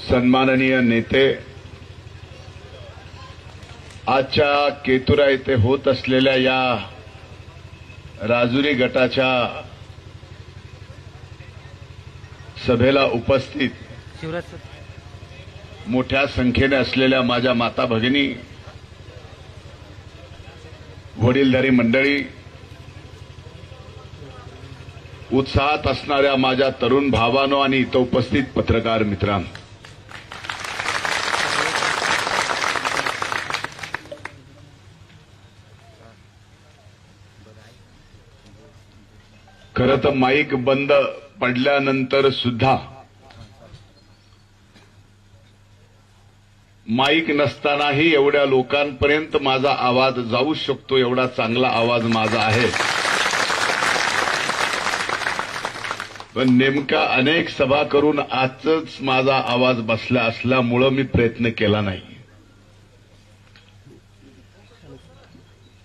सन्माननीय नेते, आजच्या केतुरा येथे होत असलेल्या या राजुरी गटाच्या सभेला उपस्थित मोठ्या संख्येने असलेल्या माझ्या माता भगिनी, वडीलधारी मंडळी, उत्साहात असणाऱ्या माझ्या तरुण भावांनो आणि इथं उपस्थित पत्रकार मित्रांनो, खरं तर माईक बंद पडल्यानंतर सुद्धा माईक नसतानाही एवढ्या लोकांपर्यंत माझा आवाज जाऊ शकतो, एवढा चांगला आवाज माझा आहे. पण नेमका अनेक सभा करून आजच माझा आवाज बसला असल्यामुळं मी प्रयत्न केला नाही.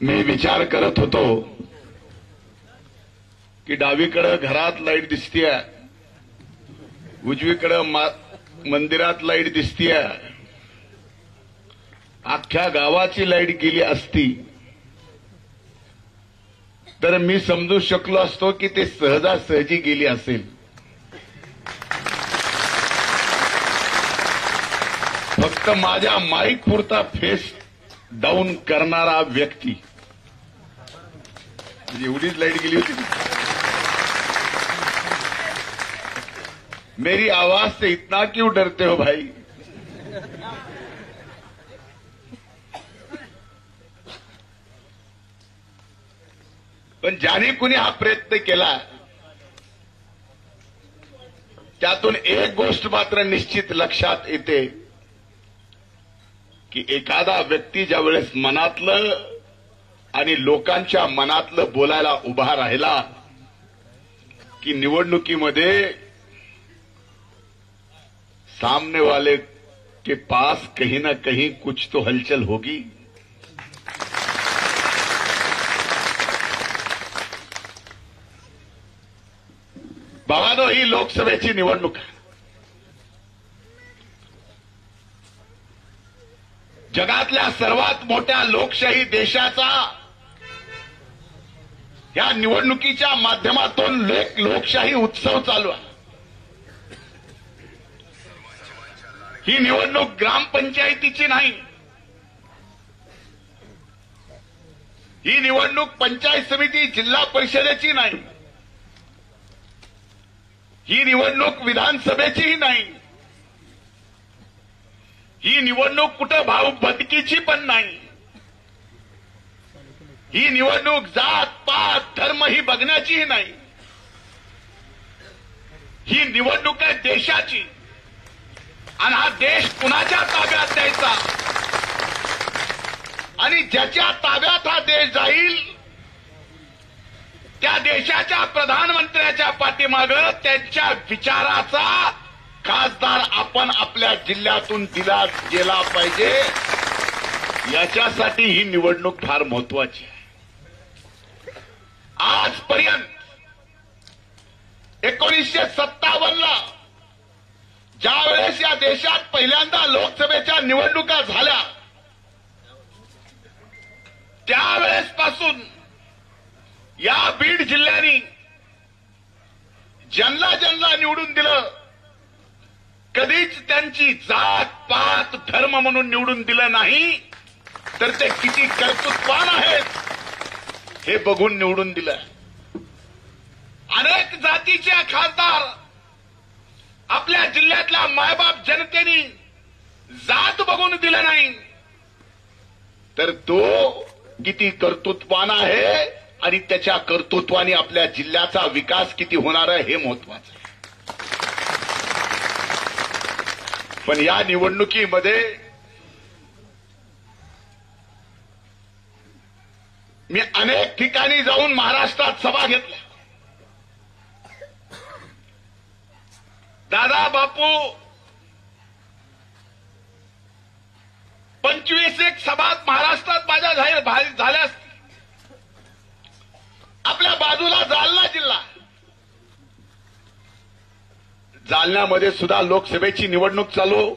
मी विचार करत होतो की डावीकडे घरात लाईट दिसतीये, उजवीकडे मंदिरात लाईट दिसतीये, अख्ख्या गावाची लाईट गेली असती तर मी समजू शकलो असतो की ते सहजासहजी गेली असेल. फक्त माझ्या माईक पुरता फेस डाऊन करणारा व्यक्ती, एवढीच लाईट गेली होती. मेरी आवाज से इतना क्यों डरते हो भाई? पण ज्याने कुणी हा प्रयत्न केला त्यातून एक गोष्ट मात्र निश्चित लक्षात येते की एखादा व्यक्ती ज्या वेळेस मनातलं आणि लोकांच्या मनातलं बोलायला उभा राहिला की निवडणुकीमध्ये सामने वाले के पास कहीं ना कहीं कुछ तो हलचल होगी. भावानो, ही लोकसभेची निवडणूक आहे. जगातल्या सर्वात मोठ्या लोकशाही देशाचा या निवडणुकीच्या माध्यमातून लोकशाही उत्सव चालू आहे. ही निवडणूक ग्रामपंचायतीची नाही, ही निवडणूक पंचायत समिती जिल्हा परिषदेची नाही, ही निवडणूक विधानसभेचीही नाही, ही निवडणूक कुठं भाऊ बदकीची पण नाही. ही निवडणूक जात पात धर्म ही बघण्याचीही नाही. ही निवडणूक आहे देशाची. आणि हा देश कुणाच्या ताब्यात द्यायचा आणि ज्याच्या ताब्यात हा देश जाईल त्या देशाच्या प्रधानमंत्र्याच्या पाठीमागं त्यांच्या विचाराचा खासदार आपण आपल्या जिल्ह्यातून दिला गेला पाहिजे. याच्यासाठी ही निवडणूक फार महत्वाची आहे. आजपर्यंत 1957ला ज्यावेळेस या देशात पहिल्यांदा लोकसभेच्या निवडणुका झाल्या त्यावेळेसपासून या बीड जिल्ह्याने ज्यांना ज्यांना निवडून दिलं कधीच त्यांची जात पात धर्म म्हणून निवडून दिलं नाही, तर ते किती कर्तृत्वान आहेत हे बघून निवडून दिलं. अनेक जातीच्या खासदार आपल्या जिल्ह्यातल्या मायबाप जनतेने जात बघून दिलं नाही, तर तो किती कर्तृत्वान आहे आणि त्याच्या कर्तृत्वाने आपल्या जिल्ह्याचा विकास किती होणार आहे हे महत्वाचं आहे. पण या निवडणुकीमध्ये मी अनेक ठिकाणी जाऊन महाराष्ट्रात सभा घेतल्या. दादा बापू 25 सभा महाराष्ट्रात माझ्या झाल्या असतील. आपल्या बाजूला जालना जिल्हा, जालन्यामध्ये सुद्धा लोकसभेची निवडणूक चालू,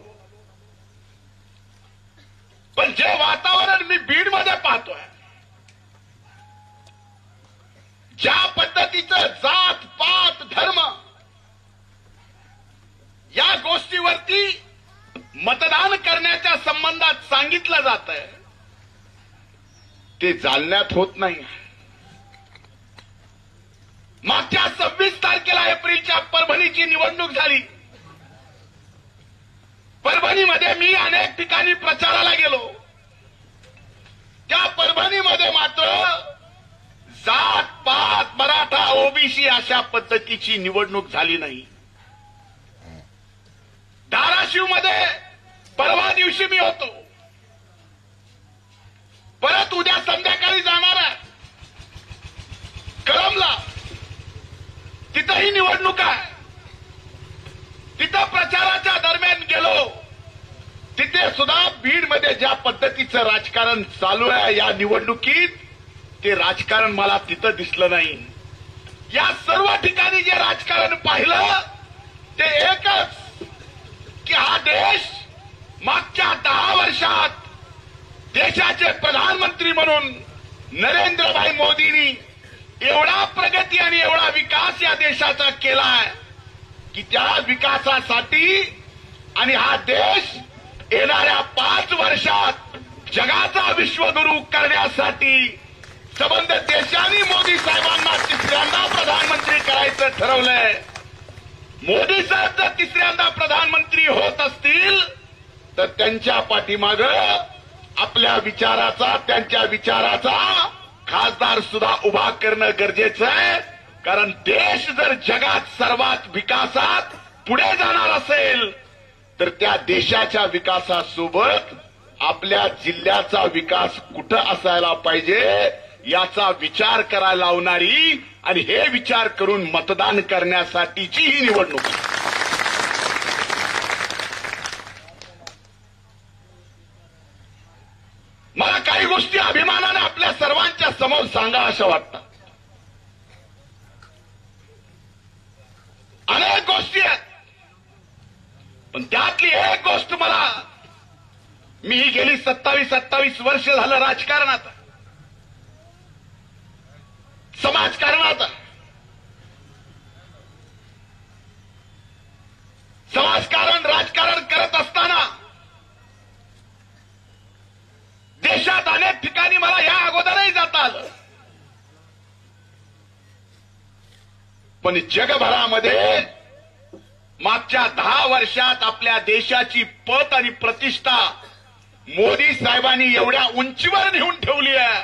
पण जे वातावरण मी बीडमध्ये पाहतोय, ज्या पद्धतीचं जात पात धर्म या गोष्टीवरती मतदान करण्याच्या संबंधात सांगितलं जात आहे, ते जालन्यात होत नाही. मागच्या 26 तारखेला एप्रिलच्या परभणीची निवडणूक झाली. परभणीमध्ये मी अनेक ठिकाणी प्रचाराला गेलो. त्या परभणीमध्ये मात्र जात पात मराठा ओबीसी अशा पद्धतीची निवडणूक झाली नाही. धाराशिवमध्ये परवा दिवशी मी होतो, परत उद्या संध्याकाळी जाणार आहे कळमला, तिथंही निवडणूक आहे. तिथं प्रचाराच्या दरम्यान गेलो, तिथे सुद्धा बीडमध्ये ज्या पद्धतीचं राजकारण चालू आहे या निवडणुकीत, ते राजकारण मला तिथं दिसलं नाही. या सर्व ठिकाणी जे राजकारण पाहिलं ते एकच, की हा देश मागच्या 10 वर्षात देशाचे प्रधानमंत्री म्हणून नरेंद्रभाई मोदींनी एवढा प्रगती आणि एवढा विकास या देशाचा केलाय की त्या विकासासाठी आणि हा देश येणाऱ्या 5 वर्षात जगाचा विश्वगुरू करण्यासाठी संबंध देशांनी मोदी साहेबांना तिसऱ्यांदा प्रधानमंत्री करायचं ठरवलंय. मोदी साहेब जर तिसऱ्यांदा प्रधानमंत्री होत असतील तर त्यांच्या पाठीमागं आपल्या विचाराचा, त्यांच्या विचाराचा खासदार सुद्धा उभा करणं गरजेचं आहे. कारण देश जर जगात सर्वात विकासात पुढे जाणार असेल तर त्या देशाच्या विकासासोबत आपल्या जिल्ह्याचा विकास कुठं असायला पाहिजे याचा विचार करायला लावणारी आणि हे विचार करून मतदान करण्यासाठीची ही निवडणूक. मला काही गोष्टी अभिमानाने आपल्या सर्वांच्या समोर सांगा अशा वाटतात. अनेक गोष्टी आहेत, पण त्यातली एक गोष्ट मला, मी गेली 27 वर्ष झालं राजकारणात, समाजकारणात, समाजकारण राजकारण करत असताना देशात अनेक ठिकाणी मला या अगोदरही जाता आलं, पण जगभरामध्ये मागच्या 10 वर्षात आपल्या देशाची पत आणि प्रतिष्ठा मोदी साहेबांनी एवढ्या उंचीवर नेऊन ठेवली आहे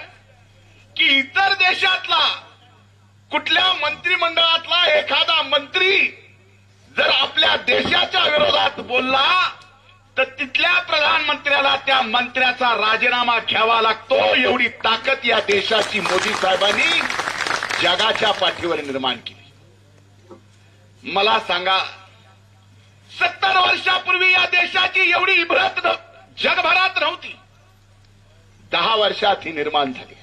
की इतर देशातला कुठल्या मंत्रिमंडळातला एखादा मंत्री जर आपल्या देशाच्या विरोधात बोलला तर तिथल्या प्रधानमंत्र्याला त्या मंत्र्याचा राजीनामा घ्यावा लागतो. एवढी ताकद या देशाची मोदी साहेबांनी जगाच्या पाठीवर निर्माण केली. मला सांगा, 70 वर्षापूर्वी या देशाची एवढी इब्रत जगभरात नव्हती. 10 वर्षात ही निर्माण झाली.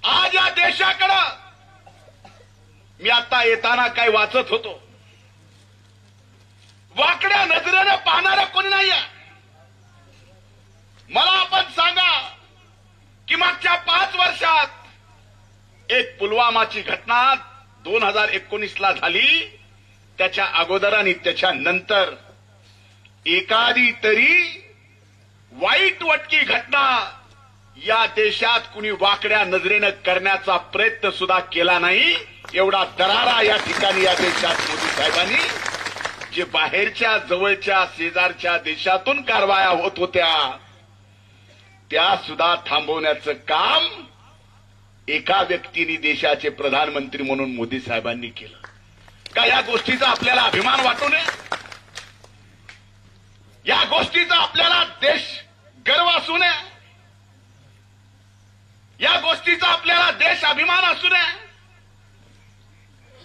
आज या देशाकडं मी आता येताना काय वाचत होतो, वाकड्या नजरेने पाहणारं कोणी नाहीये. मला आपण सांगा की मागच्या 5 वर्षात एक पुलवामाची घटना 2019ला झाली, त्याच्या अगोदर आणि त्याच्या नंतर एखादी तरी वाईट वटकी घटना या देशात कुणी वाकड्या नजरेनं करण्याचा प्रयत्न सुद्धा केला नाही. एवढा दरारा या ठिकाणी या देशात मोदी साहेबांनी, जे बाहेरच्या जवळच्या शेजारच्या देशातून कारवाया होत होत्या त्या सुद्धा थांबवण्याचं काम एका व्यक्तीने देशाचे प्रधानमंत्री म्हणून मोदी साहेबांनी केलं. का या गोष्टीचा आपल्याला अभिमान वाटू नये? या गोष्टीचा आपल्याला देश गर्व असू नये? या गोष्टीचा आपल्याला देश अभिमान असू नये?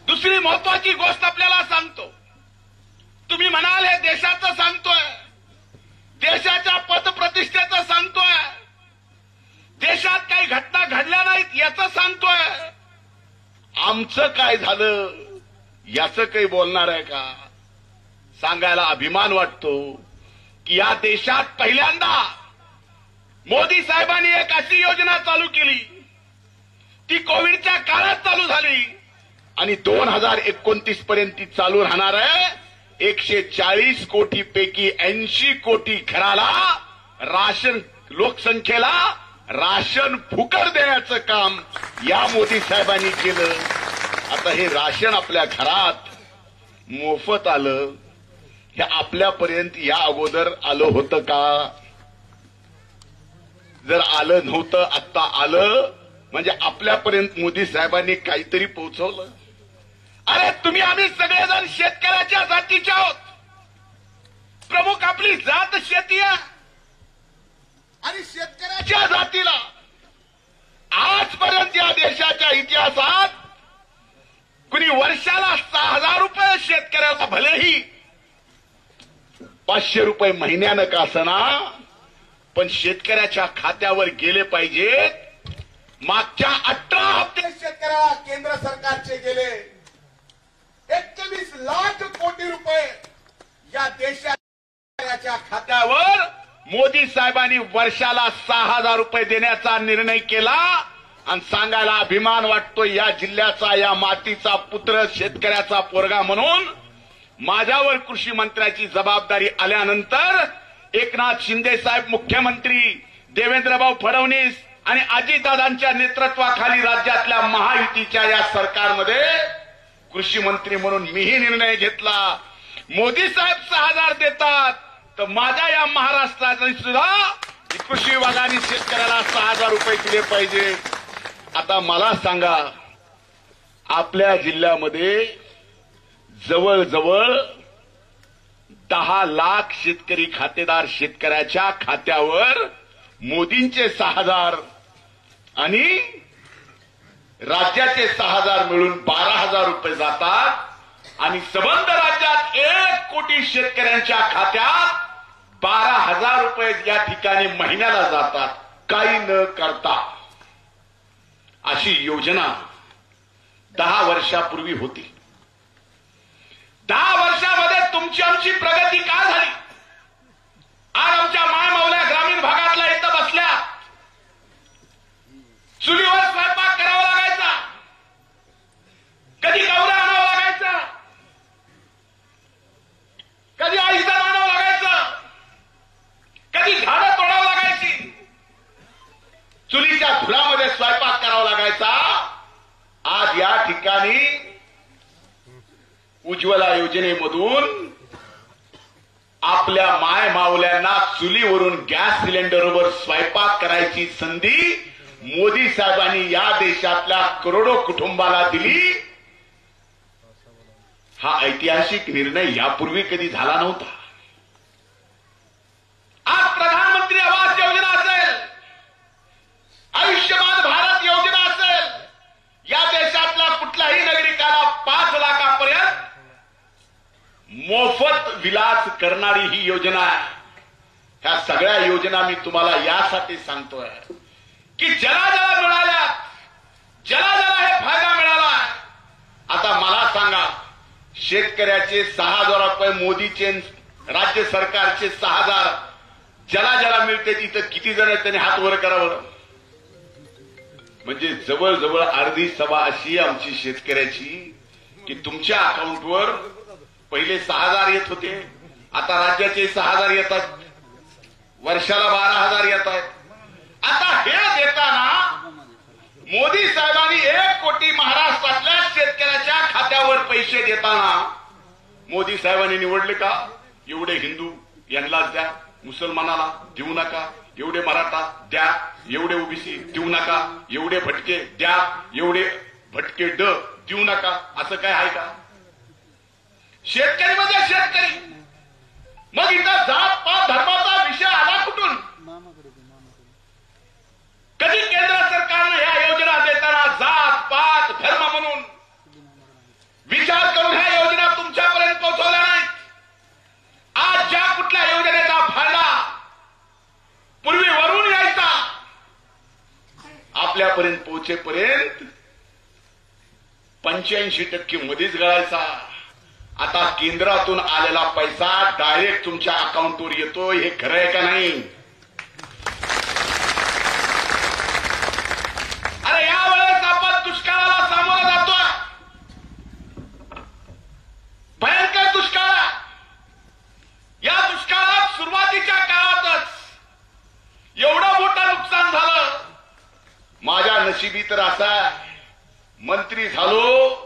दुसरी महत्वाची गोष्ट आपल्याला सांगतो. तुम्ही म्हणाल हे देशाचं सांगतोय, देशाच्या पतप्रतिष्ठेचं सांगतोय, देशात काही घटना घडल्या नाहीत याचं सांगतोय. आमचं काय झालं याचं काही बोलणार आहे का? सांगायला अभिमान वाटतो की या देशात पहिल्यांदा मोदी साहेबांनी एक अशी योजना चालू केली, ती कोविडच्या काळात चालू झाली आणि 2029 पर्यंत ती चालू राहणार आहे. 140 कोटी पैकी 80 कोटी घराला राशन, लोकसंख्येला राशन फुकट देण्याचं काम या मोदी साहेबांनी केलं. आता हे राशन आपल्या घरात मोफत आलं, हे आपल्यापर्यंत या अगोदर आलं होतं का? जर आलं नव्हतं, आता आलं म्हणजे आपल्यापर्यंत मोदी साहेबांनी काहीतरी पोहोचवलं. अरे तुम्ही आम्ही सगळेजण शेतकऱ्याच्या जातीचे आहोत. प्रमुख आपली जात शेती आहे आणि शेतकऱ्याच्या जातीला आजपर्यंत या देशाच्या इतिहासात कुणी वर्षाला 6,000 रुपये शेतकऱ्याला, भलेही 500 रुपये महिन्यानं का असना, पण शेतकऱ्याच्या खात्यावर गेले पाहिजेत. मागच्या 18 हप्ते शेतकऱ्याला केंद्र सरकारचे गेले 21 लाख कोटी रुपये या देशाच्या खात्यावर मोदी साहेबांनी वर्षाला 6,000 रुपये देण्याचा निर्णय केला. आणि सांगायला अभिमान वाटतो, या जिल्ह्याचा, या मातीचा पुत्र, शेतकऱ्याचा पोरगा म्हणून माझ्यावर कृषी मंत्र्याची जबाबदारी आल्यानंतर एकनाथ शिंदे साहेब मुख्यमंत्री, देवेंद्रभाऊ फडणवीस आणि अजितदादांच्या नेतृत्वाखाली राज्यातल्या महायुतीच्या या सरकारमध्ये कृषी मंत्री म्हणून मीही निर्णय घेतला. मोदी साहेब 6,000 देतात तर माझ्या या महाराष्ट्राने सुद्धा कृषी विभागाने शेतकऱ्याला 6,000 रुपये दिले पाहिजे. आता मला सांगा, आपल्या जिल्ह्यामध्ये जवळजवळ 10 लाख शेतकरी खातेदार, शेतकऱ्याच्या खात्यावर मोदींचे 6,000 आणि राज्याचे 6,000 मिळून 12,000 रुपये जातात. आणि संबंध राज्यात 1 कोटी शेतकऱ्यांच्या खात्यात 12,000 रुपये या ठिकाणी महिन्याला जातात, काही न करता. अशी योजना 10 वर्षापूर्वी होती. 10 वर्षामध्ये तुमची आमची प्रगती का झाली? आज आमच्या मायमावल्या ग्रामीण भागातल्या इथं बसल्या, चुलीवर स्वयंपाक करावा लागायचा, कधी गवरा आणावं लागायचा, कधी आईचं आणावं लागायचं, कधी झाडं तोडावं लागायची, चुलीच्या धुरामध्ये स्वयंपाक करावा लागायचा. आज या ठिकाणी उज्ज्वला योजनेमधून आपल्या माय मावल्यांना चुलीवरून गॅस सिलेंडरवर स्वयंपाक करायची संधी मोदी साहेबांनी या देशातल्या करोडो कुटुंबाला दिली. हा ऐतिहासिक निर्णय यापूर्वी कधी झाला नव्हता. आज प्रधानमंत्री आवास योजना असेल, आयुष्यमान भारत योजना असेल, या देशातल्या कुठल्याही नागरिकाला 5 लाखापर्यंत मोफत विलास करणारी ही योजना आहे. ह्या सगळ्या योजना मी तुम्हाला यासाठी सांगतोय की ज्याला ज्याला मिळाल्या, ज्याला ज्याला हे फायदा मिळाला. आता मला सांगा, शेतकऱ्याचे 6,000 रुपये मोदीचे, राज्य सरकारचे 6,000 ज्याला ज्याला मिळते तिथं किती जण त्यांनी हात वर करावं? म्हणजे जवळजवळ अर्धी सभा अशी आमची शेतकऱ्याची की तुमच्या अकाउंटवर पहिले 6,000 येत होते, आता राज्याचे 6,000 येतात, वर्षाला 12,000 येत आहेत. आता हे देताना मोदी साहेबांनी 1 कोटी महाराष्ट्रातल्या शेतकऱ्याच्या खात्यावर पैसे देताना मोदी साहेबांनी निवडले का? एवढे हिंदू यांनाच द्या, मुसलमानाला देऊ नका, एवढे मराठा द्या, एवढे ओबीसी देऊ नका, एवढे भटके द्या, एवढे भटके देऊ नका, असं काय आहे का? शेतकरी म्हणजे शेतकरी. मग इथं जात पात धर्माचा विषय आला कुठून? कधी केंद्र सरकारनं ह्या योजना देताना जात पात धर्म म्हणून विचार करून ह्या योजना तुमच्यापर्यंत पोहोचवल्या नाहीत. आज ज्या कुठल्या योजनेचा फायदा पूर्वी वरून यायचा, आपल्यापर्यंत पोहोचेपर्यंत 85% मध्येच गळायचा. आता केंद्रातून आलेला पैसा डायरेक्ट तुमच्या अकाउंटवर येतोय, हे खरं आहे का नाही? अरे यावेळेस आपण दुष्काळाला सामोरं जातोय, भयंकर दुष्काळ. या दुष्काळात सुरुवातीच्या काळातच एवढं मोठं नुकसान झालं. माझ्या नशिबी तर असा मंत्री झालो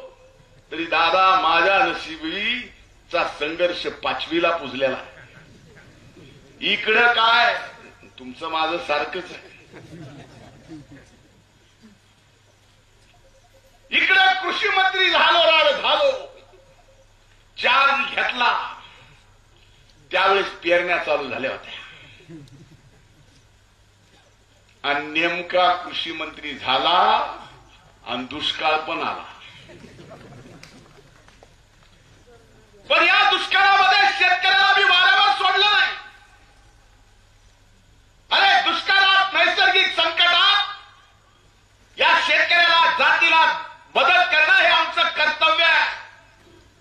तरी दादा माझ्या नशिबीचा संघर्ष 5वीला पुजलेला. इकडं काय तुमचं माझं सारखंच आहे. इकडं कृषी मंत्री झालो, चार्ज घेतला त्यावेळेस पेरण्या चालू झाल्या होत्या आणि नेमका कृषी मंत्री झाला आणि दुष्काळ पण आला. पण या दुष्काळामध्ये शेतकऱ्याला मी वारंवार सोडलं नाही. अरे दुष्काळात, नैसर्गिक संकटात या शेतकऱ्याला, जातीला मदत करणं हे आमचं कर्तव्य आहे.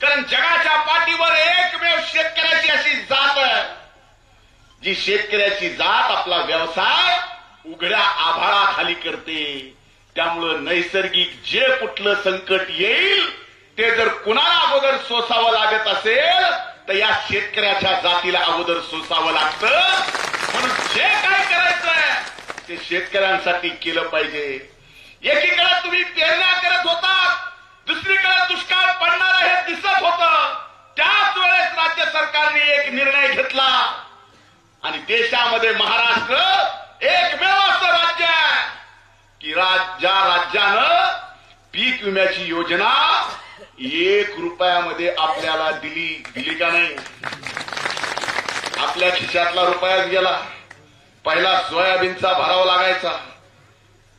कारण जगाच्या पाठीवर एकमेव शेतकऱ्याची अशी जात आहे जी शेतकऱ्याची जात आपला व्यवसाय उघड्या आभाळाखाली करते. त्यामुळं नैसर्गिक जे कुठलं संकट येईल ते जर कुणाला अगोदर सोसावं लागत असेल तर या शेतकऱ्याच्या जातीला अगोदर सोसावं लागतं. म्हणून जे काय करायचंय ते शेतकऱ्यांसाठी केलं पाहिजे. एकीकडे तुम्ही पेरण्या करत होता, दुसरीकडे दुष्काळ पडणार हे दिसत होतं. त्याच वेळेस राज्य सरकारने एक निर्णय घेतला आणि देशामध्ये महाराष्ट्र एकमेव असं राज्य आहे की ज्या राज्यानं पीक विम्याची योजना 1 रुपयामध्ये आपल्याला दिली का नाही? आपल्या खिशातला रुपयाच गेला. पहिला सोयाबीनचा भरावा लागायचा.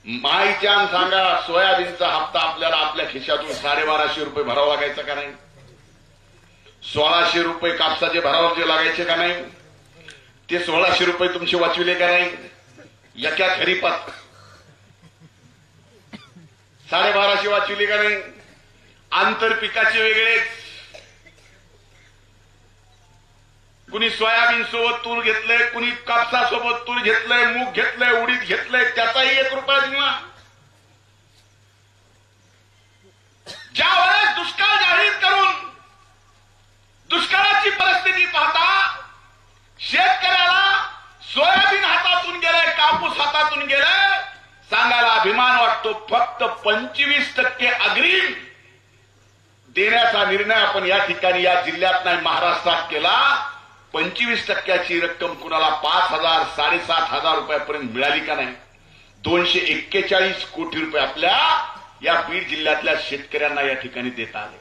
माईच्या सांगा, सोयाबीनचा हप्ता आपल्याला आपल्या खिशातून 1250 रुपये भरावा लागायचा का नाही? 1600 रुपये कापसाचे भरावे लागायचे का नाही? ते 1600 रुपये तुमचे वाचविले का नाही? एका खरीपात 1250 वाचविले का नाही? आंतर पिकाचे वेगळेच. कुणी सोयाबीन सोबत तूर घेतलंय, कुणी कापसासोबत तूर घेतलंय, मूग घेतलंय, उडीद घेतलंय, त्याचाही 1 रुपया विमा. ज्या वेळेस दुष्काळ जाहीर करून दुष्काळाची परिस्थिती पाहता शेतकऱ्याला सोयाबीन हातातून गेलंय, कापूस हातातून गेलंय, सांगायला अभिमान वाटतो. फक्त 25% अग्रिम देण्याचा निर्णय आपण या ठिकाणी या जिल्ह्यात नाही महाराष्ट्रात केला. 25% रक्कम कुणाला 5,000 7,500 रुपयापर्यंत मिळाली का नाही? 241 कोटी रुपये आपल्या या बीड जिल्ह्यातल्या शेतकऱ्यांना या ठिकाणी देता आले.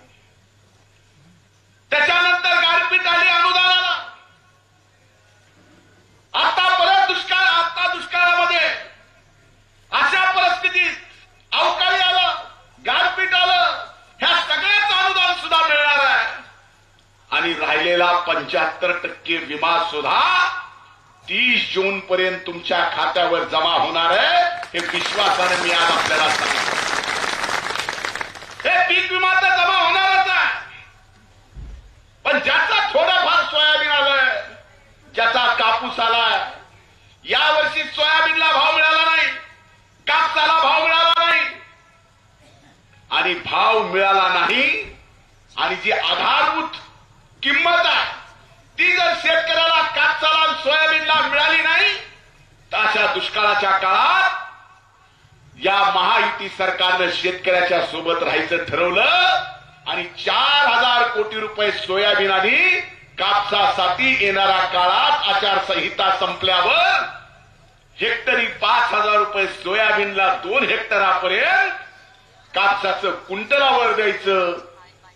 त्याच्यानंतर गारपीट आली, अनुदानाला. आता परत दुष्काळ. आता दुष्काळामध्ये अशा परिस्थितीत अवकाळी आलं, गारपीट आलं, ह्या सगळ्याच अनुदान सुद्धा मिळणार आहे. आणि राहिलेला 75% विमा सुद्धा 30 जून पर्यंत तुमच्या खात्यावर जमा होणार आहे. हे विश्वासाने मी आज आपल्याला सांगतो. हे पीक विमा तर जमा होणारच आहे. पण ज्याचा थोडाफार सोयाबीन आलंय, ज्याचा कापूस आलाय, यावर्षी सोयाबीनला भाव मिळाला नाही, कापसाला भाव मिळाला नाही. आणि भाव मिळाला नाही आणि जी आधारभूत किंमत आहे ती जर शेतकऱ्याला कापसाला सोयाबीनला मिळाली नाही तर अशा दुष्काळाच्या काळात या महायुती सरकारनं शेतकऱ्याच्या सोबत राहायचं ठरवलं आणि 4,000 कोटी रुपये सोयाबीन आणि कापसासाठी येणाऱ्या काळात आचारसंहिता संपल्यावर हेक्टरी 5,000 रुपये सोयाबीनला 2 हेक्टरापर्यंत कापसाचं क्विंटलावर द्यायचं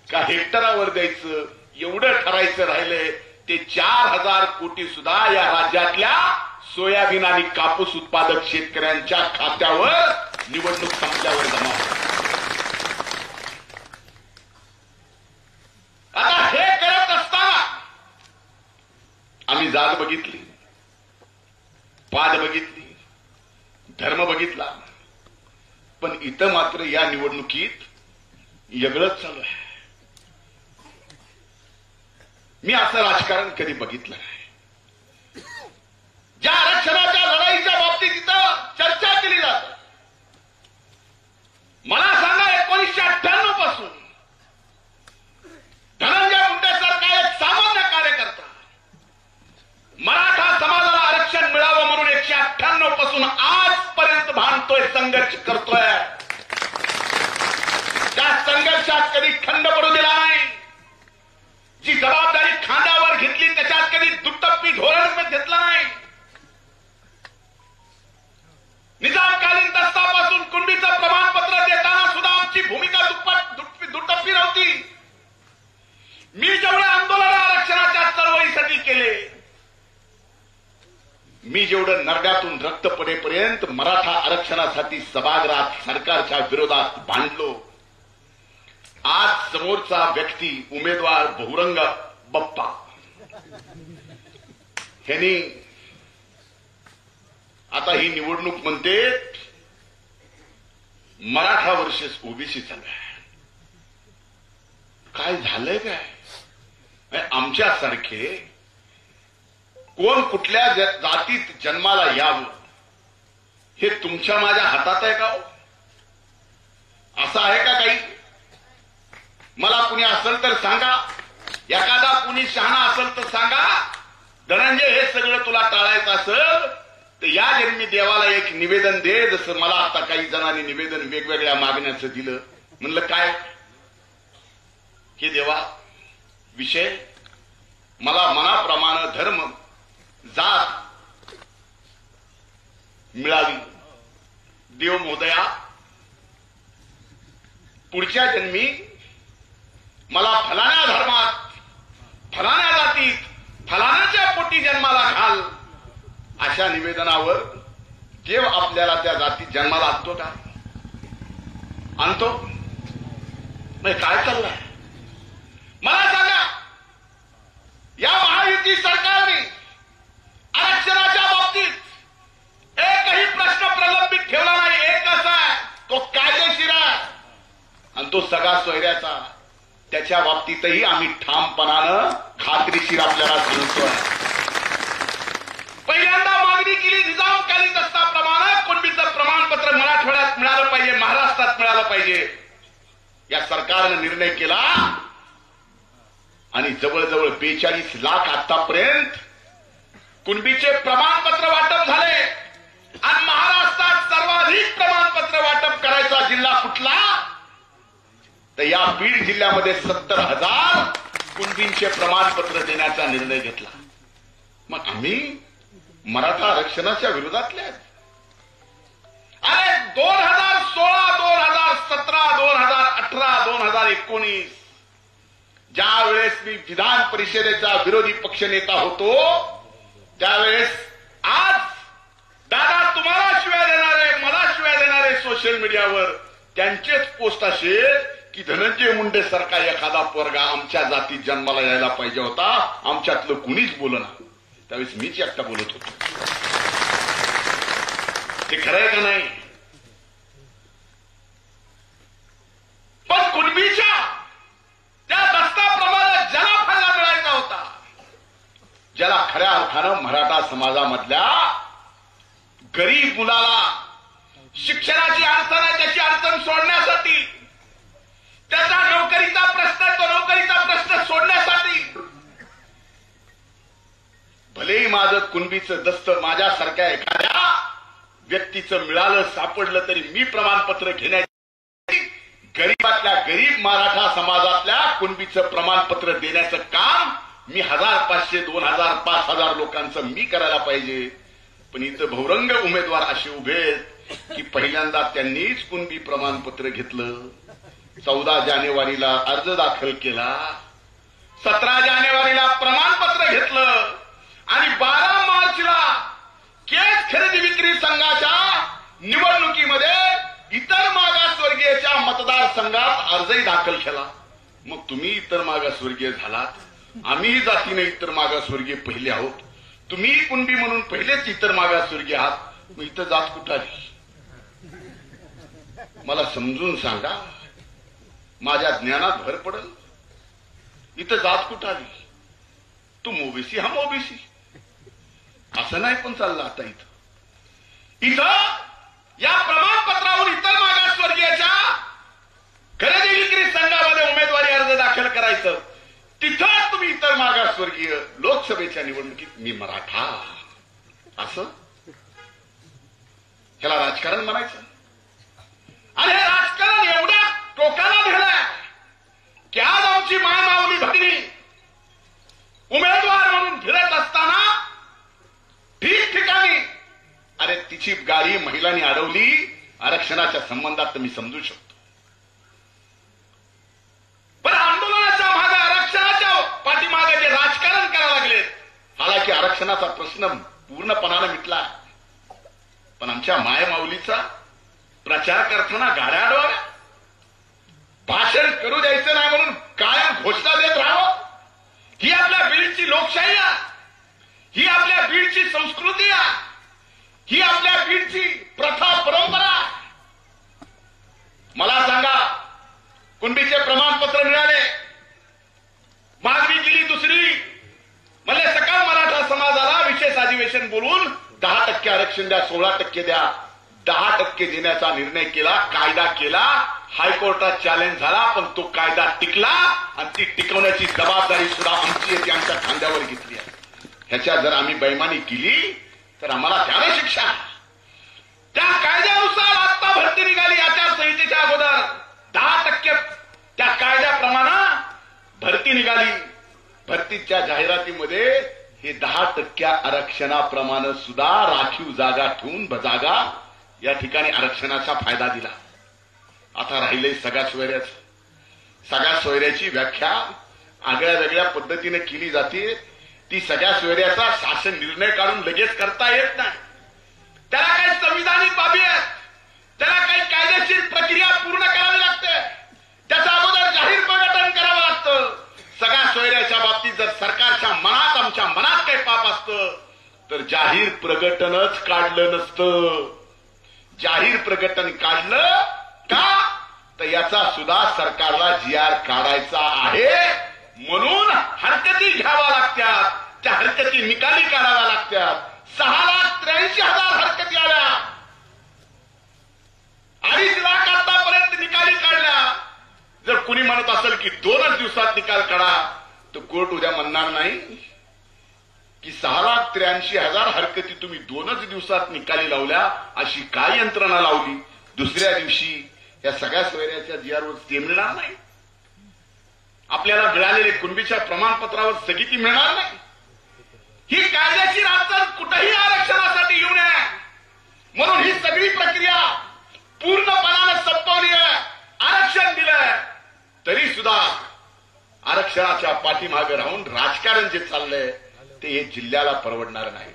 का हेक्टरावर द्यायचं एवढं ठरायचं राहिलंय. ते 4,000 कोटी सुद्धा या राज्यातल्या सोयाबीन आणि कापूस उत्पादक शेतकऱ्यांच्या खात्यावर निवडणूक संपल्यावर जमा होतात. आता हे करत असताना आम्ही जात बघितली, पाद बघितली, धर्म बघितला, पण इथं मात्र या निवडणुकीत वेगळंच चालू आहे. मी असं राजकारण कधी बघितलं नाही. ज्या आरक्षणाच्या लढाईच्या बाबतीत इथं चर्चा केली जाते, मला सांगा 1998 पासून धनंजय मुंडेसारखा एक सामान्य कार्यकर्ता मराठा समाजाला आरक्षण मिळावं म्हणून 198 पासून आजपर्यंत भांडतोय, संघर्ष करतोय. त्या संघर्षात कधी खंड पडू दिला नाही. जी जबाबदारी खांद्यावर घेतली त्याच्यात कधी दुटप्पी धोरण घेतलं नाही. निजामकालीन दस्तापासून कुणबीचं प्रमाणपत्र देताना सुद्धा आमची भूमिका दुटप्पी नव्हती. मी जेवढे आंदोलन आरक्षणाच्या चळवळीसाठी केले, मी जेवढं नरड्यातून रक्त पडेपर्यंत मराठा आरक्षणासाठी सभागृहात सरकारच्या विरोधात भांडलो, आज समोरचा व्यक्ती उमेदवार बहुरंग बप्पा यांनी आता ही निवडणूक म्हणते मराठा वर्सेस ओबीसी चालू आहे. काय झालंय काय? आमच्यासारखे कोण कुठल्या जातीत जन्माला यावं हे तुमच्या माझ्या हातात आहे का? असं आहे का काही? मला कुणी असेल तर सांगा, एखादा कुणी शहाणा असेल तर सांगा. धनंजय, हे सगळं तुला टाळायचं असेल तर या जन्मी देवाला एक निवेदन दे, जसं मला आता काही जणांनी निवेदन वेगवेगळ्या मागण्याचं दिलं. म्हणलं काय हे देवा, विषय मला मनाप्रमाणे धर्म जात मिळावी. देव मोदया, पुढच्या जन्मी मला फलाण्या धर्मात, फलाण्या जातीत, फलाण्याच्या पोटी जन्माला घाल. अशा निवेदनावर देव आपल्याला त्या जातीत जन्माला आणतो का? आणतो? नाही. काय चाललंय मला सांगा. या महायुती सरकारने आरक्षणाच्या बाबतीत एकही प्रश्न प्रलंबित ठेवला नाही. एक असा आहे, तो कायदेशीर आहे आणि तो सगळा सोयऱ्याचा. त्याच्या बाबतीतही आम्ही ठामपणानं खात्रीशीर आपल्याला सांगतोय. पहिल्यांदा मागणी केली निजामकालीन दस्ताप्रमाणे कुणबीचं प्रमाणपत्र मराठवाड्यात मिळालं पाहिजे, महाराष्ट्रात मिळालं पाहिजे. या सरकारनं निर्णय केला आणि जवळजवळ 42 लाख आतापर्यंत कुणबीचे प्रमाणपत्र वाटप झाले. आणि महाराष्ट्रात सर्वाधिक प्रमाणपत्र वाटप करायचा जिल्हा कुठला? तर या बीड जिल्ह्यामध्ये 70,000 कुणबींचे प्रमाणपत्र देण्याचा निर्णय घेतला. मग आम्ही मराठा आरक्षणाच्या विरोधातले आहेत. अरे 2016, 2017, 2018, 2019 ज्या वेळेस मी विधान परिषदेचा विरोधी पक्षनेता होतो, त्यावेळेस आज दादा तुम्हाला शिव्या देणारे, मला शिव्या देणारे सोशल मीडियावर त्यांचेच पोस्ट असेल की धनंजय मुंडे सारखा एखादा पोरगा आमच्या जातीत जन्माला यायला पाहिजे होता, आमच्यातलं कुणीच बोलना. त्यावेळेस मीच एकटा बोलत होतो. ते खरं आहे का नाही? पण कुणबीच्या त्या दस्ताप्रमाणे ज्याला फायदा मिळायचा होता, ज्याला खऱ्या अर्थानं मराठा समाजामधल्या गरीब मुलाला शिक्षणाची अडचण आहे, त्याची अडचण सोडण्यासाठी, त्याचा नोकरीचा प्रश्न, तो नोकरीचा प्रश्न सोडण्यासाठी, भलेही माझं कुणबीचं दस्त माझ्यासारख्या एखाद्या व्यक्तीचं मिळालं, सापडलं तरी मी प्रमाणपत्र घेण्याची, गरीबातल्या गरीब मराठा समाजातल्या कुणबीचं प्रमाणपत्र देण्याचं काम मी 1,000, 500, 2,000, 5,000 लोकांचं मी करायला पाहिजे. पण इथं बहुरंग उमेदवार असे उभे आहेत की पहिल्यांदा त्यांनीच कुणबी प्रमाणपत्र घेतलं. 14 जानेवारीला अर्ज दाखल केला, 17 जानेवारीला प्रमाणपत्र घेतलं आणि 12 मार्चला केस खरेदी विक्री संघाच्या निवडणुकीमध्ये इतर मागासवर्गीयच्या मतदारसंघात अर्जही दाखल केला. मग तुम्ही इतर मागासवर्गीय झालात, आम्हीही जातीने इतर मागासवर्गीय पहिले आहोत, तुम्ही कुणबी म्हणून पहिलेच इतर मागासवर्गीय आहात. मग इथं जात कुठं आली? मला समजून सांगा, माझ्या ज्ञानात भर पडेल. इथं जात कुठं आली? तुम ओबीसी हम ओबीसी असं नाही पण चाललं आता इथं या प्रमाणपत्रावर इतर मागासवर्गीयाच्या खरेदी विक्री संघामध्ये उमेदवारी अर्ज दाखल करायचं. तिथं तुम्ही इतर मागासवर्गीय लोकसभेच्या निवडणुकीत मी मराठा असं ह्याला राजकारण म्हणायचं. आणि हे राजकारण एवढ्या टोकाला नेलंय की आज आमची मायमाऊली भगिनी उमेदवार म्हणून फिरत असताना ठिकठिकाणी अरे तिची गाडी महिलांनी अडवली आरक्षणाच्या संबंधात तर मी समजू शकतो. पण आंदोलनाच्या मागे आरक्षणाच्या पाठीमागे जे राजकारण करायला लागले हालाकी आरक्षणाचा प्रश्न पूर्णपणाने मिटला पण आमच्या मायमाऊलीचा प्रचार करताना गाड्या अडवाव्या भाषण करू द्यायचं नाही म्हणून कायम घोषणा देत राहावं. ही आपल्या बीडची लोकशाही आहे. ही आपल्या बीडची संस्कृती आहे. ही आपल्या बीडची प्रथा परंपरा. मला सांगा कुणबीचे प्रमाणपत्र मिळाले मागणी केली दुसरी म्हणजे सकल मराठा समाजाला विशेष अधिवेशन बोलून 10% आरक्षण द्या 16% द्या 10% देण्याचा निर्णय केला कायदा केला हायकोर्टात चॅलेंज झाला पण तो कायदा टिकला आणि ती टिकवण्याची जबाबदारी सुद्धा आमची आहे ती आमच्या खांद्यावर घेतली आहे. ह्याच्या जर आम्ही बेईमानी केली तर आम्हाला त्याला शिक्षा. त्या कायद्यानुसार आता भरती निघाली आचारसंहितेच्या अगोदर 10% त्या कायद्याप्रमाणे भरती निघाली. भरतीच्या जाहिरातीमध्ये हे 10% आरक्षणाप्रमाणे सुद्धा राखीव जागा ठेवून जागा या ठिकाणी आरक्षणाचा फायदा दिला. आता राहिले सगळ्या सोयऱ्याच. सगळ्या सोयऱ्याची व्याख्या आगळ्या वेगळ्या पद्धतीने केली जाते. ती सगळ्या सोयऱ्याचा शासन निर्णय काढून लगेच करता येत नाही. त्याला काही संविधानिक बाबी आहेत. त्याला काही कायदेशीर प्रक्रिया पूर्ण करावी लागते. त्याच्या अगोदर जाहीर प्रकटन करावं लागतं. सगळ्या सोयऱ्याच्या बाबतीत जर सरकारच्या मनात आमच्या मनात काही पाप असतं तर जाहीर प्रकटनच काढलं नसतं. जाहीर प्रकटन काढलं का तर याचा सुद्धा सरकारला GR काढायचा आहे म्हणून हरकती घ्याव्या लागतात. त्या हरकती निकाली काढाव्या लागतात. 6,83,000 हरकती आल्या. 2.5 लाख आतापर्यंत निकाली काढल्या. जर कुणी म्हणत असेल की 2च दिवसात निकाल काढा तर कोर्ट उद्या म्हणणार नाही की 6,83,000 हरकती तुम्ही 2च दिवसात निकाली लावल्या अशी काय यंत्रणा लावली. दुसऱ्या दिवशी या सगळ्या सोयऱ्याच्या GRवर ते मिळणार नाही. आपल्याला मिळालेले कुणबीच्या प्रमाणपत्रावर स्थगिती मिळणार नाही. ही कायद्याची अडचण कुठेही आरक्षणासाठी येऊ नये म्हणून ही सगळी प्रक्रिया पूर्णपणाने संपवली आहे. आरक्षण दिलंय तरी सुद्धा आरक्षणाच्या पाठीमागे राहून राजकारण जे चाललंय ते हे जिल्ह्याला परवडणार नाही.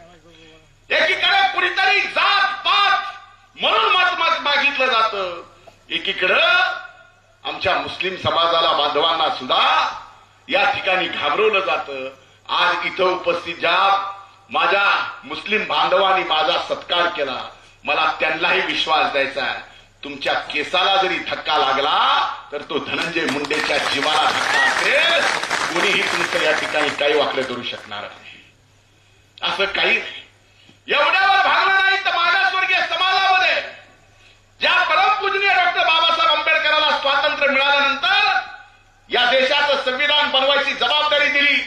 एकीकडे कुणीतरी जात पात म्हणून मत मागितलं जातं. एकीकडं आमच्या मुस्लिम समाजाला बांधवांना सुद्धा या ठिकाणी घाबरवलं जातं. आज इथं उपस्थित ज्या माझ्या मुस्लिम बांधवांनी माझा सत्कार केला मला त्यांनाही विश्वास द्यायचा आहे. तुमच्या केसाला जरी धक्का लागला तर तो धनंजय मुंडेच्या जीवाला धक्का असेल. कोणीही तुमचं या ठिकाणी काही वाकलं करू शकणार नाही. असं काही नाही. एवढ्यावर भागलं नाही तर मागासवर्गीय समाजामध्ये ज्या परमपूजनीय डॉक्टर बाबासाहेब आंबेडकरांना स्वातंत्र्य मिळाल्यानंतर या देशाचं संविधान बनवायची जबाबदारी दिली.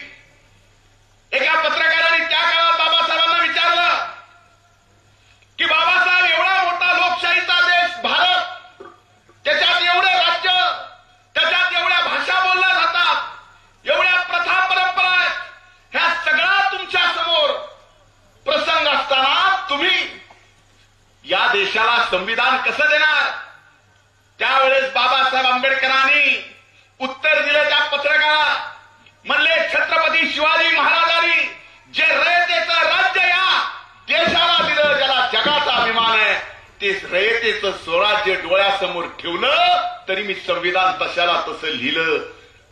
एका पत्रकाराने त्या काळात बाबासाहेबांना विचारलं की बाबासाहेब एवढा मोठा लोकशाहीचा देश भारत त्याच्यात एवढे राज्य त्याच्यात एवढ्या भाषा बोलल्या जातात एवढ्या प्रथा परंपरा आहेत. ह्या सगळ्या तुमच्या समोर प्रसंग असताना तुम्ही या देशाला संविधान कसं देणार. त्यावेळेस बाबासाहेब आंबेडकरांनी उत्तर दिलं त्या पत्रकाराला. म्हणले छत्रपती शिवाजी महाराजांनी जे रयतेचं राज्य या देशाला दिलं ज्याला जगाचा अभिमान आहे ते रयतेचं स्वराज्य डोळ्यासमोर ठेवलं तरी मी संविधान तशाला तसं लिहिलं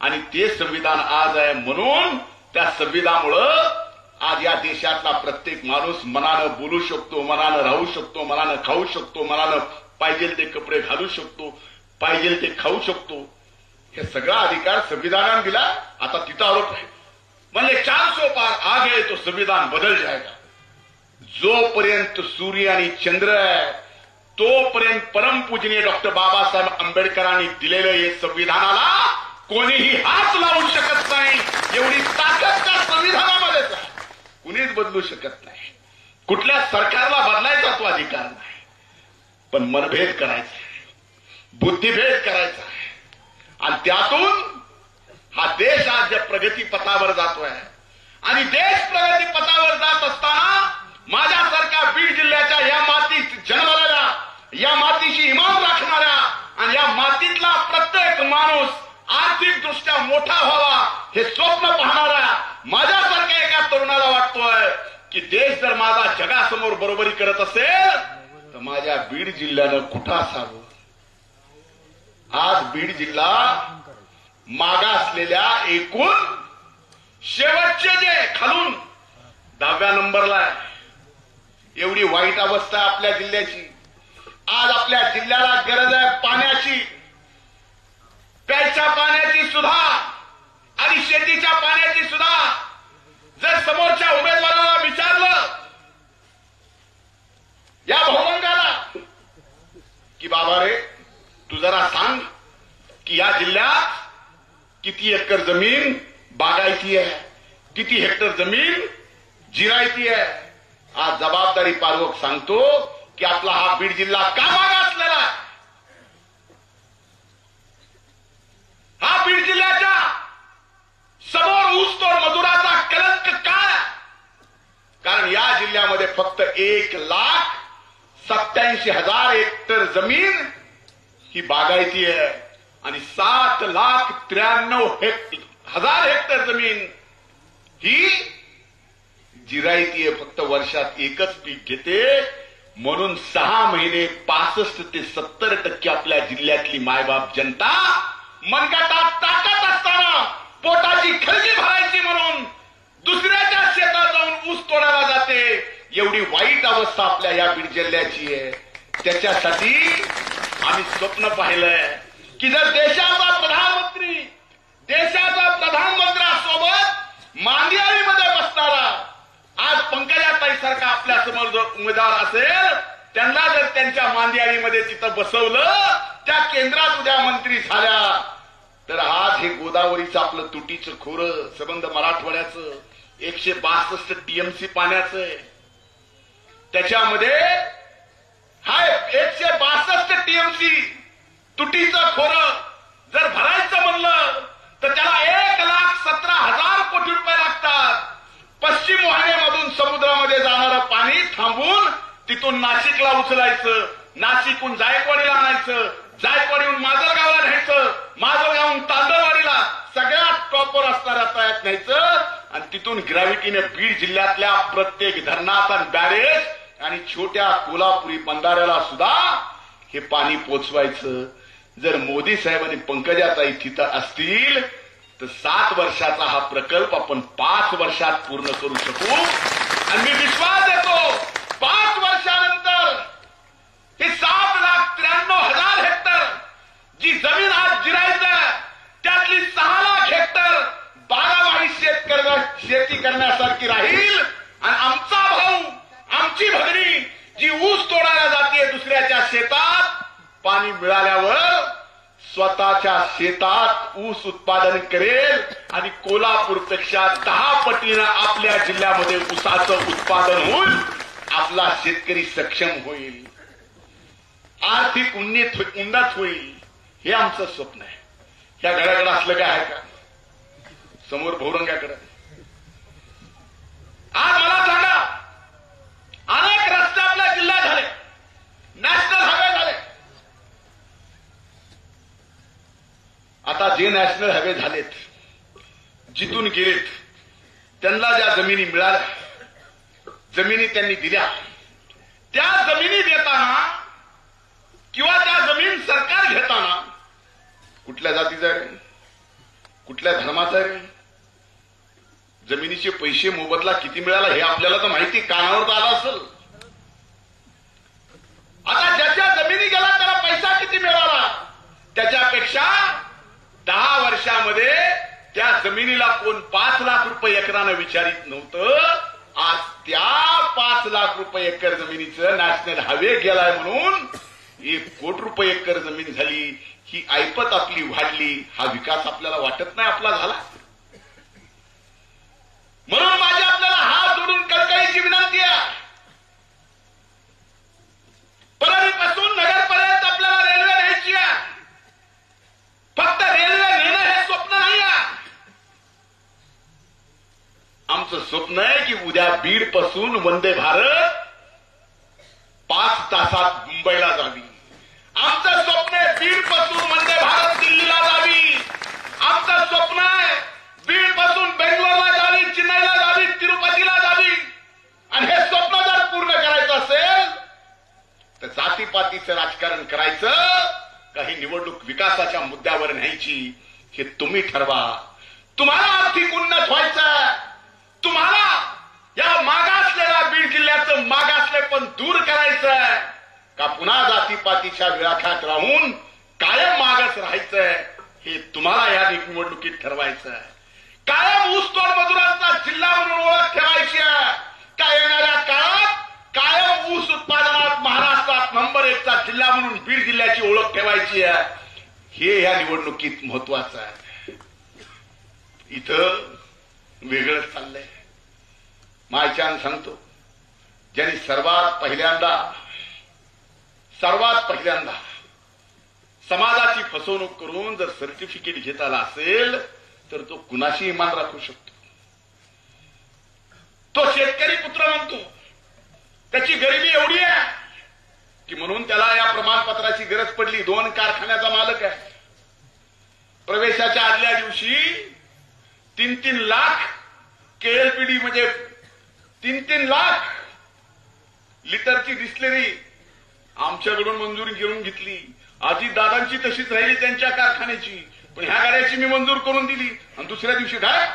आणि ते संविधान आज आहे. म्हणून त्या संविधानामुळं आज या देशातला प्रत्येक माणूस मनानं बोलू शकतो मनानं राहू शकतो मनानं खाऊ शकतो मनानं पाहिजे ते कपडे घालू शकतो पाहिजे ते खाऊ शकतो. हे सगळा अधिकार संविधानाने दिला. आता तिथं आरोप आहे म्हणजे 400 पार आगे तो संविधान बदल जाएगा. जोपर्यंत सूर्य आणि चंद्र आहे तोपर्यंत परमपूजनीय डॉक्टर बाबासाहेब आंबेडकरांनी दिलेलं हे संविधानाला कोणीही हात लावू शकत नाही. एवढी ताकद त्या संविधानामध्येच आहे. कुणीच बदलू शकत नाही. कुठल्या सरकारला बदलायचा तो अधिकार नाही. पण मनभेद करायचा आहे, बुद्धिभेद करायचा आहे. आणि त्यातून हा देश आज प्रगती पथावर जातोय. आणि देश प्रगती पथावर जात असताना माझ्यासारख्या बीड जिल्ह्याच्या या मातीत जन्मलेल्या, या मातीशी इमान राखणाऱ्या आणि या मातीतला प्रत्येक माणूस आर्थिक दृष्ट्या मोठा व्हावा हे स्वप्न पाहणाऱ्या माझ्यासारख्या एका तरुणाला वाटतोय की देश जर माझा जगासमोर बरोबरी करत असेल तर माझ्या बीड जिल्ह्यानं कुठं असावं. आज बीड जिल्हा मागासलेल्या एकूण शेवटचे जे खालून 10व्या नंबरला आहे. एवढी वाईट अवस्था आहे आपल्या जिल्ह्याची. आज आपल्या जिल्ह्याला गरज आहे पाण्याची, प्यायच्या पाण्याची सुद्धा आणि शेतीच्या पाण्याची सुद्धा. जर समोरच्या उमेदवाराला विचारलं या भाऊबंदाला की बाबा रे तू जरा सांग की या जिल्ह्यात किती एकर जमीन बागायती आहे, किती हेक्टर जमीन जिरायती आहे. आज जबाबदारी पूर्वक सांगतो की आपला हा बीड जिल्हा का मागासलेला आहे. हा बीड जिल्ह्याच्या समोर ऊसतोड मजुराचा कलंक काय. कारण या जिल्ह्यामध्ये फक्त 1,87,000 हेक्टर जमीन ही बागायती आहे आणि 7,93,000 हेक्टर जमीन ही जिरायती आहे. फक्त वर्षात एकच पीक घेते. म्हणून 6 महिने 65 ते 70% आपल्या जिल्ह्यातली मायबाप जनता मनगटात टाकत असताना पोटाची खळगी भरायची म्हणून दुसऱ्याच्या शेतात जाऊन ऊस तोडायला जाते. एवढी वाईट अवस्था आपल्या या बीड जिल्ह्याची आहे. त्याच्यासाठी आम्ही स्वप्न पाहिलंय की जर देशाचा प्रधानमंत्र्यासोबत मांदियाळीमध्ये बसणारा आज पंकजाताई सारखा आपल्या समोर जो उमेदवार असेल त्यांना जर त्यांच्या मांदियाळीमध्ये तिथं बसवलं, त्या केंद्रात उद्या मंत्री झाल्या तर आज हे गोदावरीचं आपलं तुटीचं खोरं संबंध मराठवाड्याचं 162 टीएमसी पाण्याचं आहे. त्याच्यामध्ये हा 162 टीएमसी तुटीचं खोरं जर भरायचं म्हणलं तर त्याला 1,17,000 कोटी रुपये लागतात. पश्चिम वाहिनीमधून समुद्रामध्ये जाणारं पाणी थांबून तिथून नाशिकला उचलायचं, नाशिकहून जायकवाडीला आणायचं, जायकवाडीहून माजलगावला न्यायचं, माजलगावहून तांदळवाडीला सगळ्यात टॉपवर असणाऱ्या तळ्यात न्यायचं आणि तिथून ग्रॅव्हिटीने बीड जिल्ह्यातल्या प्रत्येक धरणात आणि बॅरेज आणि छोट्या कोल्हापुरी बंधाऱ्याला सुद्धा हे पाणी पोचवायचं. जर मोदी साहेबांनी पंकजाताई तिथं असतील तर 7 वर्षाचा हा प्रकल्प आपण 5 वर्षात पूर्ण करू शकू. आणि मी विश्वास देतो 5 वर्षानंतर हे 7,93,000 हेक्टर जी जमीन आज जिरायचं त्यातली 6 लाख हेक्टर बागाबाई शेती करण्यासारखी राहील. आणि आमचा भाऊ, आमची भगिनी जी ऊस तोडायला जाते दुसऱ्याच्या शेतात, पाणी मिळाल्यावर स्वतःच्या शेतात ऊस उत्पादन करेल आणि कोल्हापूरपेक्षा 10 पटीनं आपल्या जिल्ह्यामध्ये ऊसाचं उत्पादन होऊन आपला शेतकरी सक्षम होईल, आर्थिक उन्नत होईल. हे आमचं स्वप्न आहे. ह्या घराकडे असलं काय आहे का समोर भौरंग्याकडे. आज मला सांगा अनेक रस्ते आपल्या जिल्ह्यात झाले, नॅशनल हायवे झाले. आता जे नॅशनल हायवे झालेत, जिथून गेलेत त्यांना ज्या जमिनी मिळाल्या, जमिनी त्यांनी दिल्या, त्या जमिनी देताना किंवा त्या जमीन सरकार घेताना कुठल्या जातीचा आहे, कुठल्या धर्माचा आहे, जमिनीचे पैसे मोबदला किती मिळाला हे आपल्याला तर माहिती, कानावर तर आला असेल. आता ज्याच्या जमिनी गेला त्याला पैसा किती मिळाला, त्याच्यापेक्षा 10 वर्षामध्ये त्या जमिनीला कोण 5 लाख रुपये एकरानं विचारित नव्हतं. आज त्या 5 लाख रुपये एकर जमिनीचं नॅशनल हायवे गेलाय म्हणून 1 कोटी रुपये एकर जमीन झाली. ही ऐपत आपली वाढली. हा विकास आपल्याला वाटत नाही आपला झाला. म्हणून माझी आपल्याला हात जोडून कळकळीची विनंती आहे. परळीपासून नगरपर्यंत आपल्याला रेल्वे न्यायची आहे. फक्त रेल्वे नेणं हे स्वप्न नाही आहे. आमचं स्वप्न आहे की उद्या बीड पासून वंदे भारत 5 तासात मुंबईला जावी. आमचं स्वप्न आहे बीड पासून वंदे भारत दिल्लीला जावी. आमचं स्वप्न आहे बीड पासून बेंगलोरला जावी, चेन्नईला जावी, तिरुपतीला जावी. आणि हे स्वप्न जर पूर्ण करायचं असेल तर जातीपातीचं राजकारण करायचं, काही निवडणूक विकासाच्या मुद्द्यावर न्यायची, हे तुम्ही ठरवा. तुम्हाला आर्थिक उन्नत व्हायचं, तुम्हाला या मागासलेल्या बीड जिल्ह्याचं मागासलेपण दूर करायचंय का पुन्हा जातीपातीच्या विळाखात राहून कायम मागास राहायचंय, हे तुम्हाला या निवडणुकीत ठरवायचं आहे. कायम ऊसतोड मजुरांचा जिल्हा म्हणून ओळख ठेवायची आहे का येणाऱ्या काळात कायम ऊस उत्पादनात महाराष्ट्रात नंबर 1 चा जिल्हा म्हणून बीड जिल्ह्याची ओळख ठेवायची आहे, हे या निवडणुकीत महत्वाचं आहे. इथं वेगळंच चाललंय. मायच्यान सांगतो, ज्यांनी सर्वात पहिल्यांदा समाजाची फसवणूक करून जर सर्टिफिकेट घेता आला असेल तर तो कुणाशी इमान राखू शकतो. तो शेतकरी पुत्र म्हणतो, त्याची गरिबी एवढी आहे की म्हणून त्याला या प्रमाणपत्राची गरज पडली. 2 कारखान्याचा मालक आहे. प्रवेशाच्या आदल्या दिवशी 3-3 लाख केएलपीडी म्हणजे 3-3 लाख लिटरची डिस्टिलरी आमच्याकडून मंजुरी घेऊन घेतली. अजित दादांची तशीच राहिली त्यांच्या कारखान्याची, पण ह्या गाड्याची मी मंजूर करून दिली आणि दुसऱ्या दिवशी काय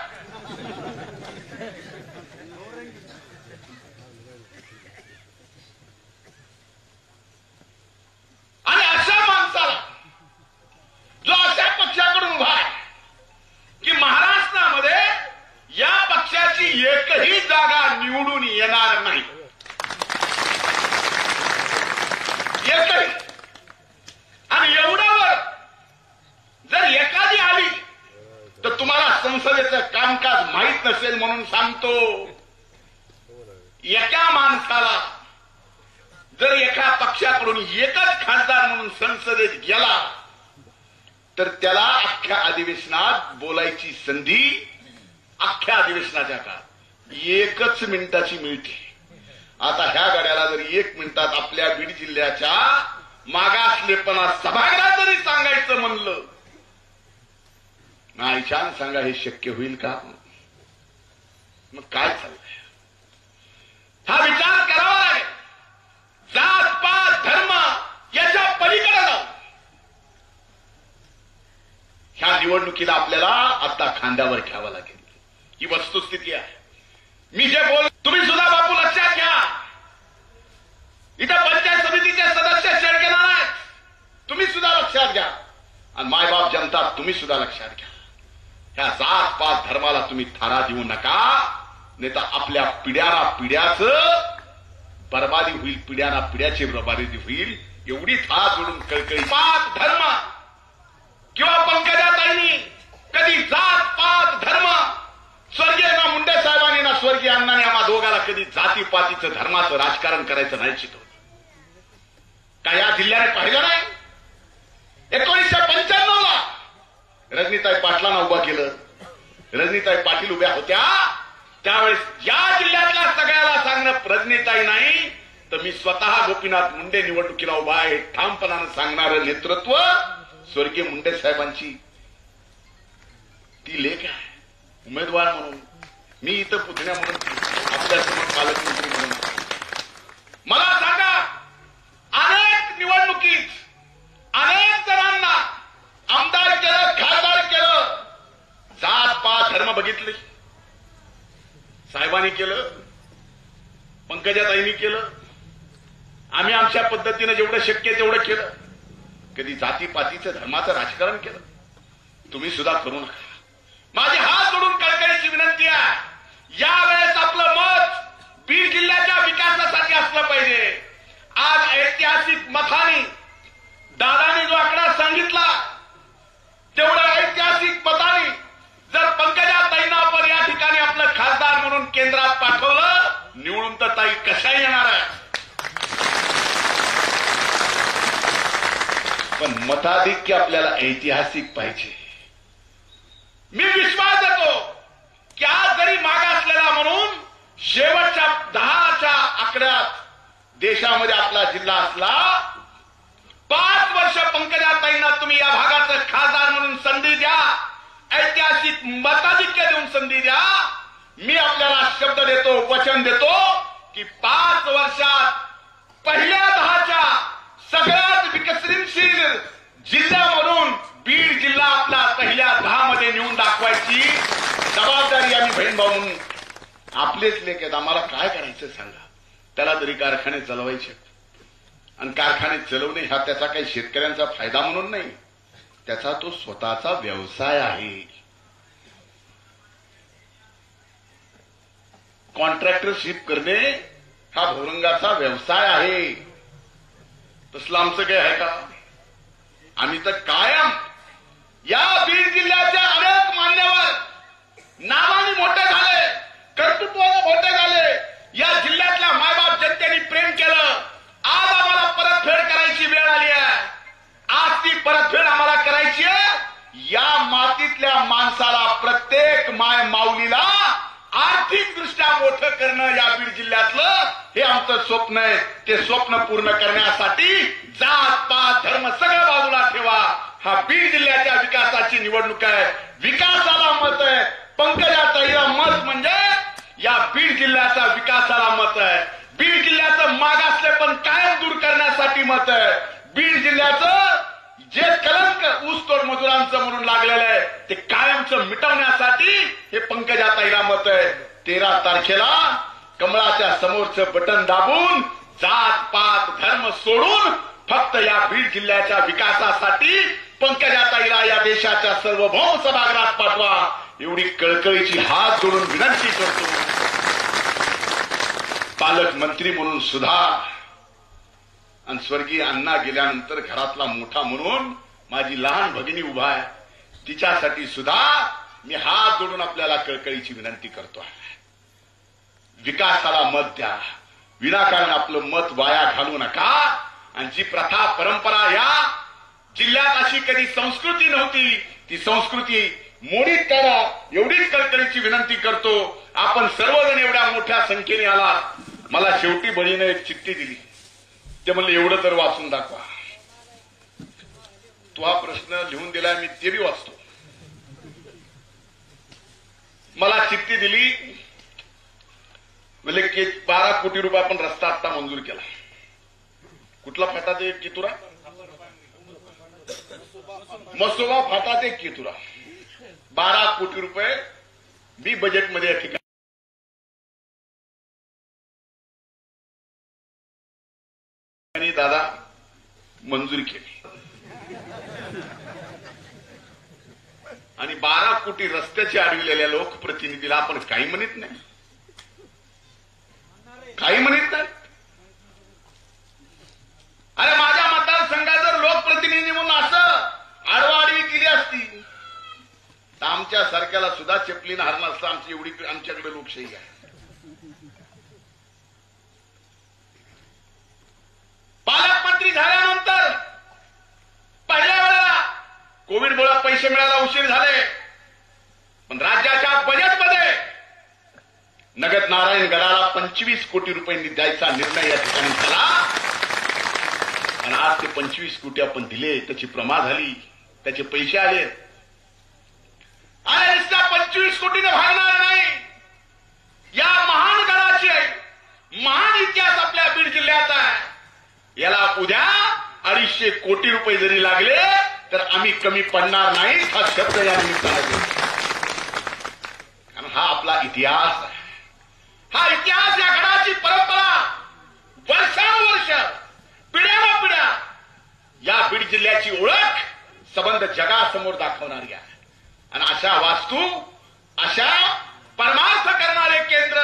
आणि अशा माणसाला जो अशा पक्षाकडून उभा आहे की महाराष्ट्रामध्ये या पक्षाची एकही जागा निवडून येणार नाही, एकही. आणि एवढ्यावर जर एखादी आली तर तुम्हाला संसदेचं कामकाज माहीत नसेल म्हणून सांगतो. एका माणसाला जर एका पक्षाकडून एकच खासदार म्हणून संसदेत गेला तर त्याला अख्ख्या अधिवेशनात बोलायची संधी अख्ख्या अधिवेशनाच्या काळात 1 मिनिटाची मिळते. आता ह्या गाड्याला जर 1 मिनिटात आपल्या बीड जिल्ह्याच्या मागासलेपणा सभागृहात जरी सांगायचं म्हणलं, नाहीशान सांगा हे शक्य होईल का? मग काय चाललंय? हा विचार करावा लागेल. जात पात धर्म याच्या पलीकडे जाऊ. ह्या निवडणुकीला आपल्याला आता खांद्यावर घ्यावं लागेल. ही वस्तुस्थिती आहे. मी जे बोल तुम्ही सुद्धा बापू लक्षात घ्या. इथं पंचायत समितीचे सदस्य शेडकेला आहेत, तुम्ही सुद्धा लक्षात घ्या. आणि मायबाप जनता तुम्ही सुद्धा लक्षात घ्या. ह्या जात पात धर्माला तुम्ही थारा देऊ नका, नाही तर आपल्या पिढ्याचं बर्बादी होईल. पिढ्याची बर्बादी होईल. एवढी थार जोडून कळकळी. पात धर्म किंवा पंकजाताईंनी कधी जात पात धर्म, स्वर्गीय ना मुंडे साहेबांनी ना स्वर्गीय अण्णांनी आम्हा दोघाला कधी जातीपातीचं धर्माचं राजकारण करायचं नाही शिकवलं. का या जिल्ह्याने पाहिलं नाही? 1995 ला रजनीताई पाटलांना उभा केलं. रजनीताई पाटील उभ्या होत्या त्यावेळेस या जिल्ह्यातल्या सगळ्याला सांगणं रजनीताई नाही तर मी स्वतः गोपीनाथ मुंडे निवडणुकीला उभा आहे ठामपणानं सांगणारं नेतृत्व स्वर्गीय मुंडे साहेबांची ती लेख आहे. उमेदवार म्हणून मी इथं पुतण्या म्हणून आपल्यासमोर पालकमंत्री म्हणून मला सांगा, अनेक निवडणुकीत अनेक जणांना आमदार केलं, खासदार केलं, जात पात धर्म बघितले. साहेबांनी केलं, पंकजाताईंनी केलं, आम्ही आमच्या पद्धतीनं जेवढं शक्य तेवढं केलं. कधी जातीपातीचं धर्माचं राजकारण केलं? तुम्ही सुद्धा करू नका. माझी हात जोडून कळकळीची विनंती आहे, यावेळेस आपलं मत बीड जिल्ह्याच्या विकासासाठी असलं पाहिजे. आज ऐतिहासिक मताने दादाने जो आकडा सांगितला, तेवढ्या ऐतिहासिक मताने जर पंकजाताईंना आपण या ठिकाणी आपलं खासदार म्हणून केंद्रात पाठवलं, निवडून तर ताई कशा येणार आहे. पण मताधिक्य आपल्याला ऐतिहासिक पाहिजे. मी विश्वास देतो की आज जरी मागासलेला म्हणून शेवटच्या 10च्या आकड्यात देशामध्ये आपला जिल्हा असला, 5 वर्ष पंकजाताईंना तुम्ही या भागाचं खासदार म्हणून संधी द्या, ऐतिहासिक मताधिक्य देऊन संधी द्या. मी आपल्याला शब्द देतो, वचन देतो की 5 वर्षात पहिल्या 10च्या सगळ्यात विकसनशील जिल्हा म्हणून बीड जिल्हा आपला पहिल्या 10 मध्ये नेऊन दाखवायची जबाबदारी आम्ही बहीण भाऊ म्हणून आपलेच लेख आहेत. आम्हाला काय करायचं सांगा. त्याला तरी कारखाने चालवायचे, आणि कारखाने चालवणे हा त्याचा काही शेतकऱ्यांचा फायदा म्हणून नाही, त्याचा तो स्वतःचा व्यवसाय आहे. कॉन्ट्रॅक्टरशिप करणे हा भोरंगाचा व्यवसाय आहे. तसलं आमचं काय आहे का. आम्ही तर कायम या बीड जिल्ह्याच्या अनेक मान्यवर नावाने मोठे झाले, कर्तृत्वाने मोठे झाले, या जिल्ह्यातल्या मायबाप जनतेने प्रेम केलं. आज आम्हाला परतफेड करायची वेळ आली आहे. आज ती परतफेड आम्हाला करायची आहे. या मातीतल्या माणसाला, प्रत्येक माय माऊलीला आर्थिकदृष्ट्या मोठं करणं या बीड जिल्ह्यातलं हे आमचं स्वप्न आहे. ते स्वप्न पूर्ण करण्यासाठी जात पात धर्म सगळं बाजूला ठेवा. हा बीड जिल्ह्याच्या विकासाची निवडणूक आहे. विकासाला मत आहे. पंकजाताईला मत म्हणजे या बीड जिल्ह्याच्या विकासाला मत आहे. बीड जिल्ह्याचं मागासले पण कायम दूर करण्यासाठी मत आहे. बीड जिल्ह्याचं जे कलंक ऊसतोड मजुरांचं म्हणून लागलेलं आहे ते कायमचं मिटवण्यासाठी हे पंकजाताईला मत आहे. 13 तारखेला कमळाच्या समोरचं बटन दाबून जात पात धर्म सोडून फक्त या बीड जिल्ह्याच्या विकासासाठी पंकजाताईला या देशाच्या सार्वभौम सभागृहात पाठवा, एवढी कळकळीची हात जोडून विनंती करतो. पालकमंत्री म्हणून सुद्धा आणि स्वर्गीय अण्णा गेल्यानंतर घरातला मोठा म्हणून माझी लहान भगिनी उभा आहे, तिच्यासाठी सुद्धा मी हात जोडून आपल्याला कळकळीची विनंती करतो. विकासाला मत द्या. विनाकारण आपलं मत वाया घालू नका. आणि जी प्रथा परंपरा या जिल्ह्यात अशी कधी संस्कृती नव्हती, ती संस्कृती मोडीत करा, एवढीच कळकळीची विनंती करतो. आपण सर्वजण एवढ्या मोठ्या संख्येने आलात. मला शेवटी बळीने एक चिठ्ठी दिली. ते म्हणले एवढं तर वाचून दाखवा. तो हा प्रश्न लिहून दिलाय, मी ते बी वाचतो. मला चिठ्ठी दिली, म्हणजे 12 कोटी रुपये आपण रस्ता आता मंजूर केला. कुठला फाटा ते कितुरा, मसोबा फाटा ते कितुरा, 12 कोटी रुपये बी बजेटमध्ये या ठिकाणी दादा मंजूर केली. आणि 12 कोटी रस्त्याचे अडविलेल्या लोकप्रतिनिधीला आपण काही म्हणत नाही, काही म्हणत नाही. अरे माझ्या मतदारसंघात जर लोकप्रतिनिधी म्हणून असं आडवाआडवी केली असती तर आमच्या सारख्याला सुद्धा चपलीनं हरणार असतं. आमची एवढी आमच्याकडे लोकशाही आहे. पालकमंत्री झाल्यानंतर पहिल्या वेळेला कोविडमुळे पैसे मिळायला उशीर झाले, पण राज्याच्या बजेटमध्ये नगद नारायण गडाला 25 कोटी रुपयांनी द्यायचा निर्णय या ठिकाणी झाला. आणि आज ते 25 कोटी आपण दिले, त्याची प्रमा झाली, त्याचे पैसे आले. आणि नुसत्या 25 कोटीने भागणार नाही. या महान गडाची महान इतिहास आपल्या बीड जिल्ह्यात आहे. याला उद्या 250 कोटी रुपये जरी लागले तर आम्ही कमी पडणार नाही, हा शब्द या निमित्ताने देतो. कारण हा आपला इतिहास आहे. हा इतिहास, या गडाची परंपरा वर्षानुवर्ष, पिढ्यानपिढ्या या बीड जिल्ह्याची ओळख संबंध जगासमोर दाखवणारी आहे. आणि अशा अशा वास्तू, अशा परमार्थ करणारे केंद्र,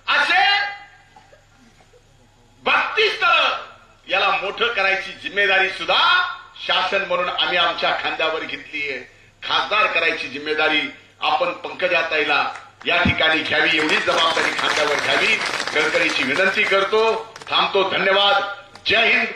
असे भक्तिस्थळ याला मोठं करायची जिम्मेदारी सुद्धा शासन म्हणून आम्ही आमच्या खांद्यावर घेतलीय. खासदार करायची जिम्मेदारी आपण पंकजाताईला या ठिकाणी घ्यावी, एवढीच जबाबदारी खांद्यावर घ्यावी. कळकळीची विनंती करतो. थांबतो. धन्यवाद. जय हिंद.